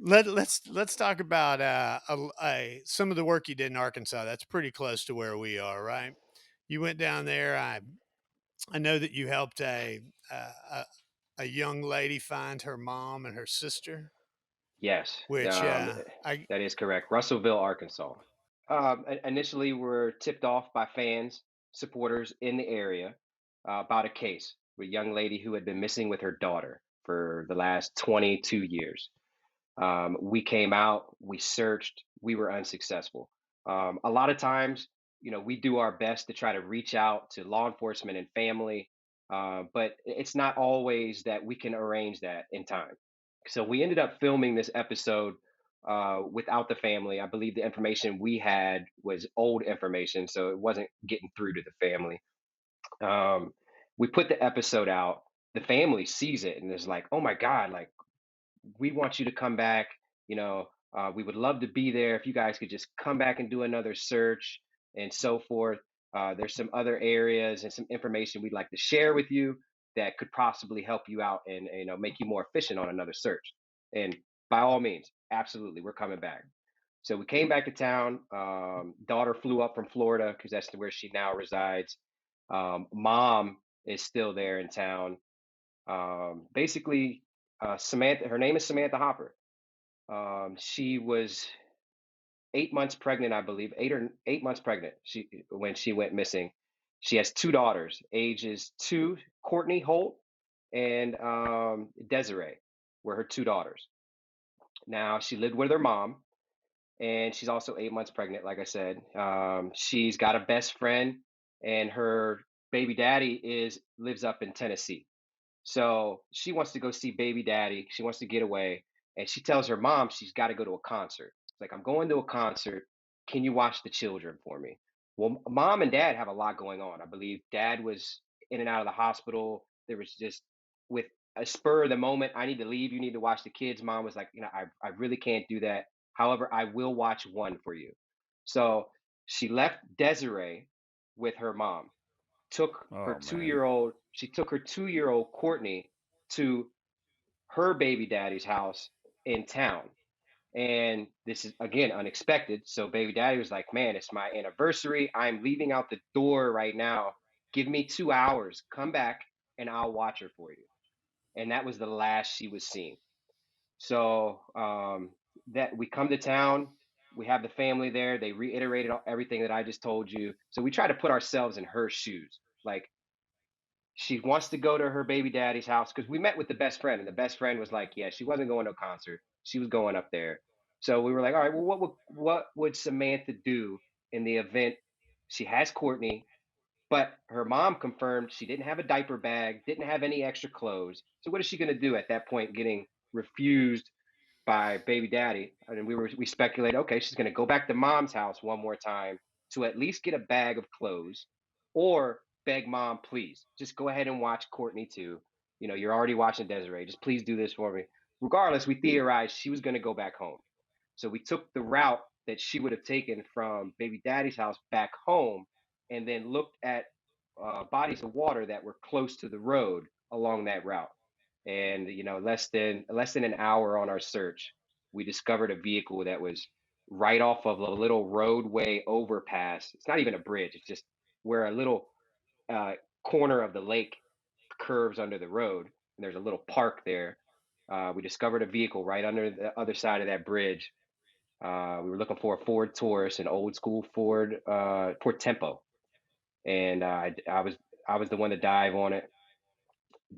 Let's talk about some of the work you did in Arkansas. That's pretty close to where we are, right? You went down there. I know that you helped a young lady find her mom and her sister, Yes, which I that is correct. Russellville, Arkansas. Initially, we're tipped off by fans, supporters in the area about a case with a young lady who had been missing with her daughter for the last 22 years. We came out, we searched, we were unsuccessful. A lot of times, we do our best to try to reach out to law enforcement and family, but it's not always that we can arrange that in time. So we ended up filming this episode without the family. I believe the information we had was old information, so it wasn't getting through to the family. Um, we put the episode out. The family sees it and is like, "Oh my God! Like, we want you to come back. We would love to be there if you guys could just come back and do another search and so forth. There's some other areas and some information we'd like to share with you that could possibly help you out and make you more efficient on another search. And by all means, absolutely, we're coming back. So we came back to town. Daughter flew up from Florida because that's where she now resides. Mom is still there in town. Basically, Samantha, her name is Samantha Hopper. She was 8 months pregnant, I believe, 8 months pregnant. When she went missing. She has two daughters, ages two, Courtney Holt and Desiree, were her two daughters. Now she lived with her mom, and she's also 8 months pregnant. Like I said, she's got a best friend, and her baby daddy is lives up in Tennessee. So she wants to go see baby daddy. She wants to get away. And she tells her mom she's got to go to a concert. It's like, I'm going to a concert. Can you watch the children for me? Well, mom and dad have a lot going on. I believe dad was in and out of the hospital. There was just, with a spur of the moment, I need to leave. You need to watch the kids. Mom was like, I really can't do that. However, I will watch one for you. So she left Desiree with her mom, took her oh man, 2-year-old she took her 2-year-old Courtney to her baby daddy's house in town. And this is again unexpected. So baby daddy was like, "Man, it's my anniversary. I'm leaving out the door right now. Give me 2 hours. Come back and I'll watch her for you." And that was the last she was seen. So that we come to town, we have the family there. They reiterated everything that I just told you. So we try to put ourselves in her shoes. Like, she wants to go to her baby daddy's house because we met with the best friend, and the best friend was like, "Yeah, she wasn't going to a concert. She was going up there." So we were like, "All right, well, what would Samantha do in the event she has Courtney, but her mom confirmed she didn't have a diaper bag, didn't have any extra clothes. So what is she going to do at that point, getting refused by baby daddy?" And we speculated, okay, she's going to go back to mom's house one more time to at least get a bag of clothes, or beg mom, please just go ahead and watch Courtney too. You're already watching Desiree. Just please do this for me. Regardless, we theorized she was going to go back home. So we took the route that she would have taken from baby daddy's house back home, and then looked at bodies of water that were close to the road along that route. And less than an hour on our search, we discovered a vehicle that was right off of a little roadway overpass. It's not even a bridge. It's just where a little uh, corner of the lake curves under the road, and there's a little park there. We discovered a vehicle right under the other side of that bridge. We were looking for a Ford Taurus, an old school Ford Tempo, and I was the one to dive on it,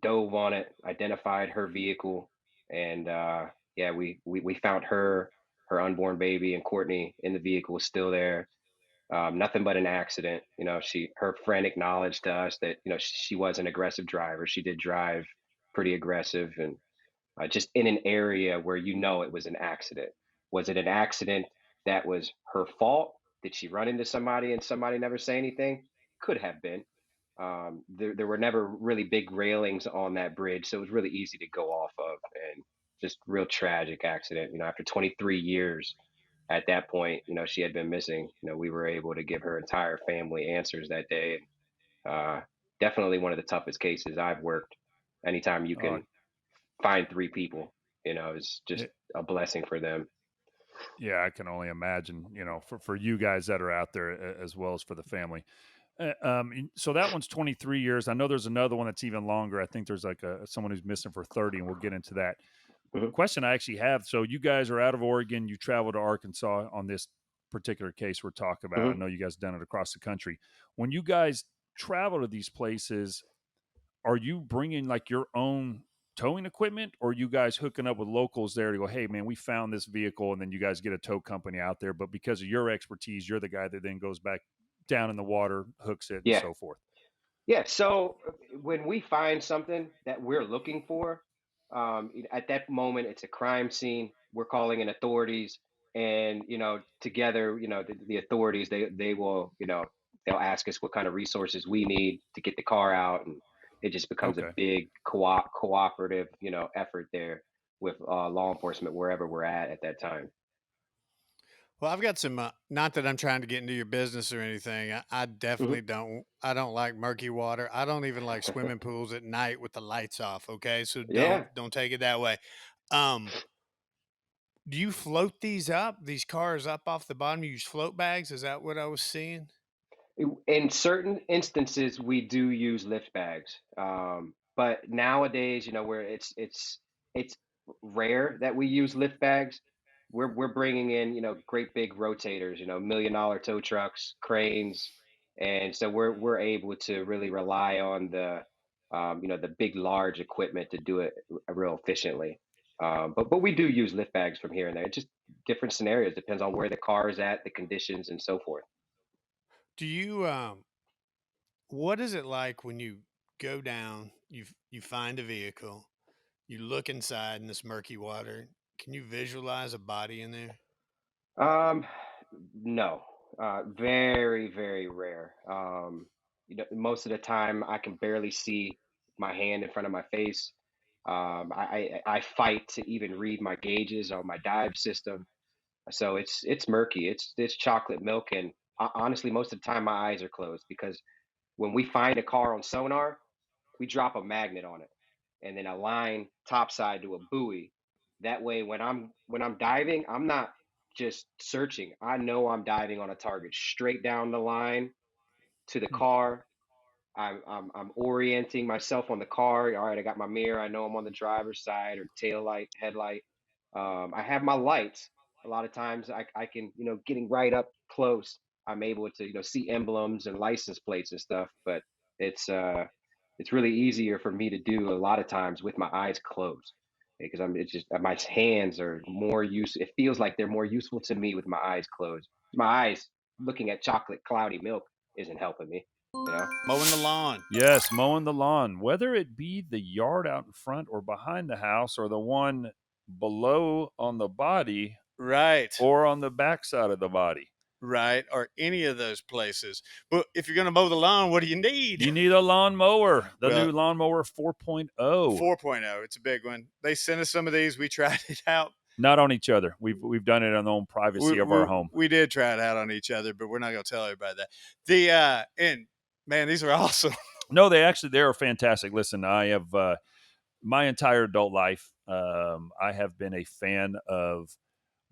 dove on it, identified her vehicle, and yeah, we found her unborn baby, and Courtney in the vehicle was still there. Nothing but an accident. Her friend acknowledged to us that she was an aggressive driver. She did drive pretty aggressive, and just in an area where it was an accident. Was it an accident that was her fault? Did she run into somebody and somebody never say anything? Could have been. There were never really big railings on that bridge, so it was really easy to go off of, and just real tragic accident. After 23 years at that point, she had been missing. We were able to give her entire family answers that day. Uh, Definitely one of the toughest cases I've worked. Anytime you oh, can find three people. is just a blessing for them. Yeah, I can only imagine, for you guys that are out there as well as for the family. So that one's 23 years. I know there's another one that's even longer. I think there's like someone who's missing for 30, and we'll get into that. Mhm, Question I actually have. So you guys are out of Oregon. You travel to Arkansas on this particular case we're talking about. I mhm. know you guys done it across the country. When you guys travel to these places, are you bringing like your own towing equipment, or are you guys hooking up with locals there to go, hey man, we found this vehicle, and then you guys get a tow company out there, but because of your expertise, you're the guy that then goes back down in the water, hooks it, and Yeah. so forth? Yeah, so when we find something that we're looking for, at that moment it's a crime scene. We're calling in authorities, and together, the authorities, they will, they'll ask us what kind of resources we need to get the car out, and it just becomes a Okay. big cooperative, effort there with law enforcement wherever we're at that time. Well, I've got some. Not that I'm trying to get into your business or anything. I Hmm. definitely don't. I don't like murky water. I don't even like swimming pools at night with the lights off. Okay, so Yeah. don't take it that way. Um, do you float these cars up off the bottom? You use float bags? Is that what I was seeing? In certain instances, we do use lift bags, but nowadays, where it's rare that we use lift bags. We're bringing in, great big rotators, $1 million tow trucks, cranes, and so we're able to really rely on the big large equipment to do it real efficiently. But we do use lift bags from here and there. It's just different scenarios, depends on where the car is at, the conditions, and so forth. Do you what is it like when you go down, you find a vehicle, you look inside in this murky water, can you visualize a body in there? Um, no, very, very rare. Most of the time I can barely see my hand in front of my face. I fight to even read my gauges on my dive system, so it's murky. It's chocolate milk, and honestly, most of the time my eyes are closed because when we find a car on sonar, we drop a magnet on it and then a line topside to a buoy. That way, when I'm diving, I'm not just searching. I know I'm diving on a target straight down the line to the Hmm. car. I'm orienting myself on the car. All right, I got my mirror. I know I'm on the driver's side or tail light, headlight. I have my lights. A lot of times I can, getting right up close, I'm able to, see emblems and license plates and stuff. But it's uh it's really easier for me to do a lot of times with my eyes closed because it's just my hands are more use. It feels like they're more useful to me with my eyes closed. My eyes looking at chocolate cloudy milk isn't helping me, you know. Mowing the lawn. Yes, mowing the lawn, whether it be the yard out in front or behind the house, or the one below on the body Right. or on the backside of the body. Right. Or any of those places. But if you're going to mow the lawn, what do you need? You need a lawnmower, the Well, new lawnmower 4.0. 4.0, it's a big one. They sent us some of these. We tried it out. Not on each other. We've done it in the own We, privacy of our we, home. we did try it out on each other, but we're not going to tell everybody that. And man, these are awesome. No, they are fantastic. Listen, I have my entire adult life, I have been a fan of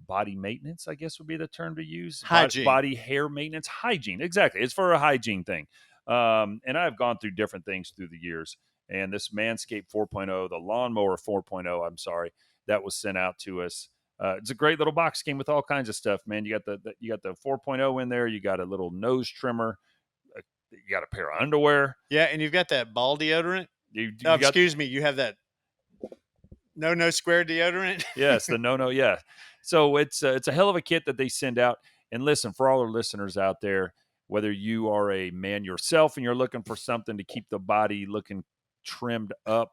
body maintenance, I guess would be the term to use. Hygiene. Body hair maintenance, hygiene. Exactly. It's for a hygiene thing. And I've gone through different things through the years. And this Manscaped 4.0, the lawnmower 4.0, I'm sorry, that was sent out to us. It's a great little box. Came with all kinds of stuff, man. You got the 4.0 in there. You got a little nose trimmer. You got a pair of underwear. Yeah. And you've got that ball deodorant. Oh, You got excuse me. You have that no square deodorant. Yes, the no, yeah. So it's a hell of a kit that they send out. And listen, for all our listeners out there, whether you are a man yourself and you're looking for something to keep the body looking trimmed up,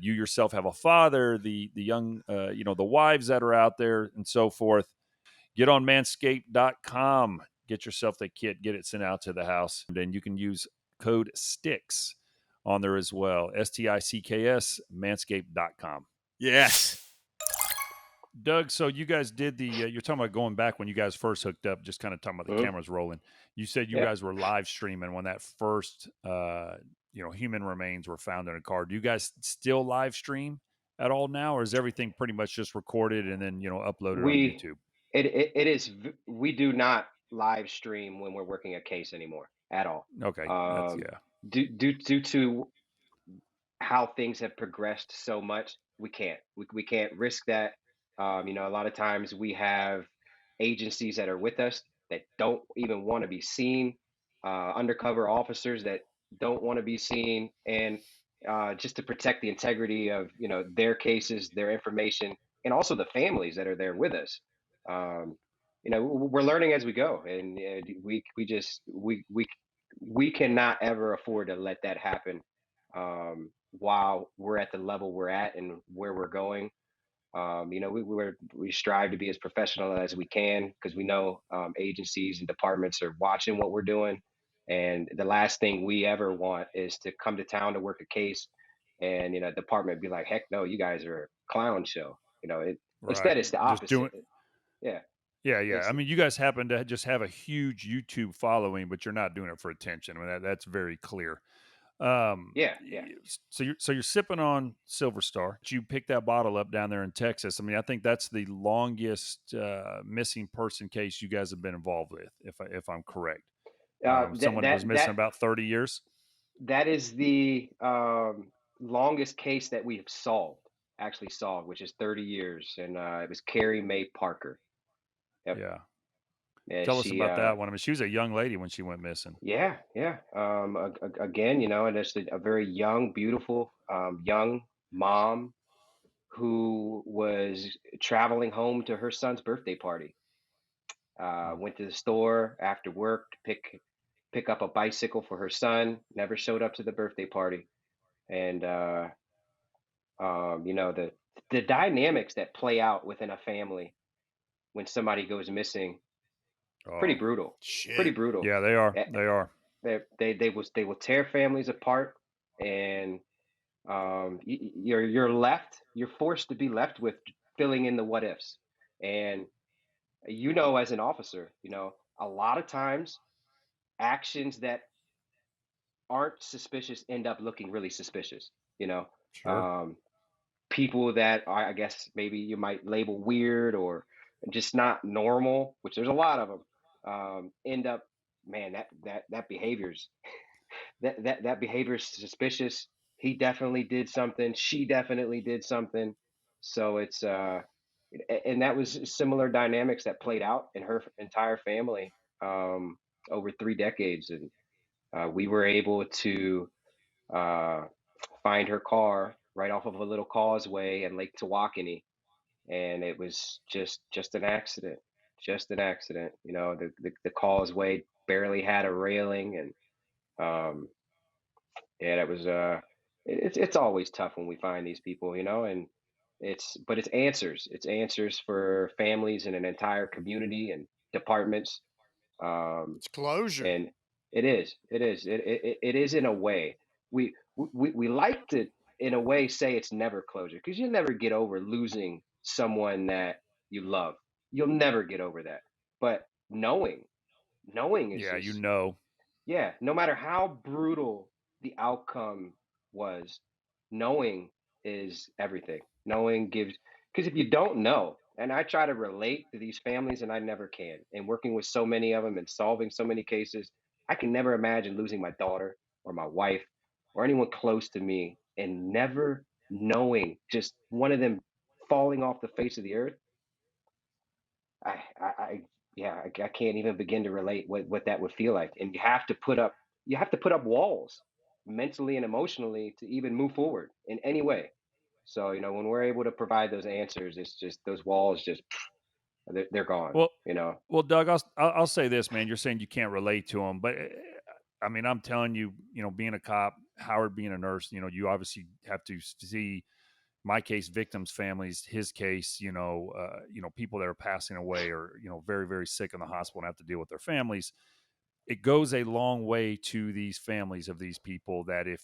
you yourself have a father, the young, the wives that are out there and so forth. Get on manscaped.com, get yourself the kit, get it sent out to the house, and then you can use code STICKS on there as well. STICKS, manscaped.com. Yes. Doug, so you guys did you're talking about going back when you guys first hooked up, just kind of talking about the Mhm. cameras rolling. You said you Yeah. guys were live streaming when that first, human remains were found in a car. Do you guys still live stream? at all now, or is everything pretty much just recorded and then uploaded on We YouTube? it is we do not live stream when we're working a case anymore at all. Okay, that's Um, yeah, due to how things have progressed so much, we can't risk that. A lot of times we have agencies that are with us that don't even want to be seen, undercover officers that don't want to be seen, and just to protect the integrity of their cases, their information, and also the families that are there with us. Um, we're learning as we go, and we cannot ever afford to let that happen while we're at the level we're at and where we're going. We strive to be as professional as we can because we know agencies and departments are watching what we're doing. And the last thing we ever want is to come to town to work a case, and department be like, "Heck no, you guys are a clown show." right. Instead, it's the Just opposite. doing. Yeah, Yeah, yeah. it's I mean, you guys happen to just have a huge YouTube following, but you're not doing it for attention. I mean, that's very clear. yeah, yeah. So you're sipping on Silver Star. You picked that bottle up down there in Texas. I mean, I think that's the longest missing person case you guys have been involved with, if I'm correct. That Someone was that missing that about 30 years. that is the longest case that we have actually solved, which is 30 years, and it was Carrie Mae Parker. Yep. Yeah. And Tell us she, about that one. I mean, she was a young lady when she went missing. yeah, yeah. Again, and it's a very young, beautiful, young mom who was traveling home to her son's birthday party. Mm. Went to the store after work to pick up a bicycle for her son. Never showed up to the birthday party, and the dynamics that play out within a family when somebody goes missing, pretty Oh, brutal, pretty Shit. brutal. yeah, they are. Eh, They are. they will tear families apart, and you're forced to be left with filling in the what ifs. And as an officer, a lot of times actions that aren't suspicious end up looking really suspicious. You know, Sure. um, people that are, I guess maybe you might label weird or just not normal, which there's a lot of them, end up, man, that behavior's that behavior's suspicious. He definitely did something. She definitely did something. So and that was similar dynamics that played out in her entire family over 3 decades, and we were able to uh, find her car right off of a little causeway in Lake Tawakoni, and it was just an accident, just an accident. The causeway barely had a railing, and yeah, that was it's always tough when we find these people, and it's answers. It's answers for families and an entire community and departments. Um, It's closure. and it is in a way. We like to, in a way, say it's never closure because you never get over losing someone that you love. You'll never get over that. But knowing is Yeah, just, yeah, no matter how brutal the outcome was, knowing is everything. Knowing gives, because if you don't know, and I try to relate to these families and I never can, and working with so many of them and solving so many cases, I can never imagine losing my daughter or my wife or anyone close to me and never knowing, just one of them falling off the face of the earth. I yeah, I can't even begin to relate what that would feel like. And you have to put up walls mentally and emotionally to even move forward in any way. So, when we're able to provide those answers, it's just those walls just they're gone, Well, you know. well, Doug, I'll say this, man. You're saying you can't relate to them, but I mean, I'm telling you, being a cop, Howard being a nurse, you obviously have to see my case, victims' families, his case, people that are passing away or very very sick in the hospital and have to deal with their families. It goes a long way to these families of these people that if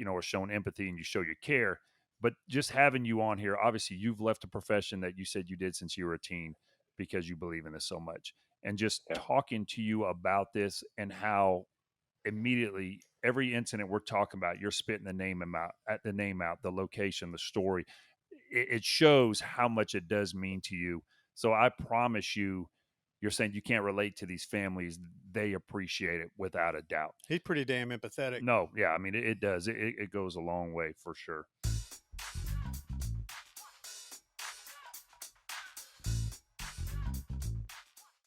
are shown empathy and you show your care. But just having you on here, obviously you've left a profession that you said you did since you were a teen because you believe in this so much. And just Yeah. talking to you about this and how immediately every incident we're talking about, you're spitting the name out, at the name out, the location, the story. It shows how much it does mean to you. So I promise you, you're saying you can't relate to these families. They appreciate it without a doubt. He's pretty damn empathetic. No, yeah, I mean it does. It goes a long way for sure.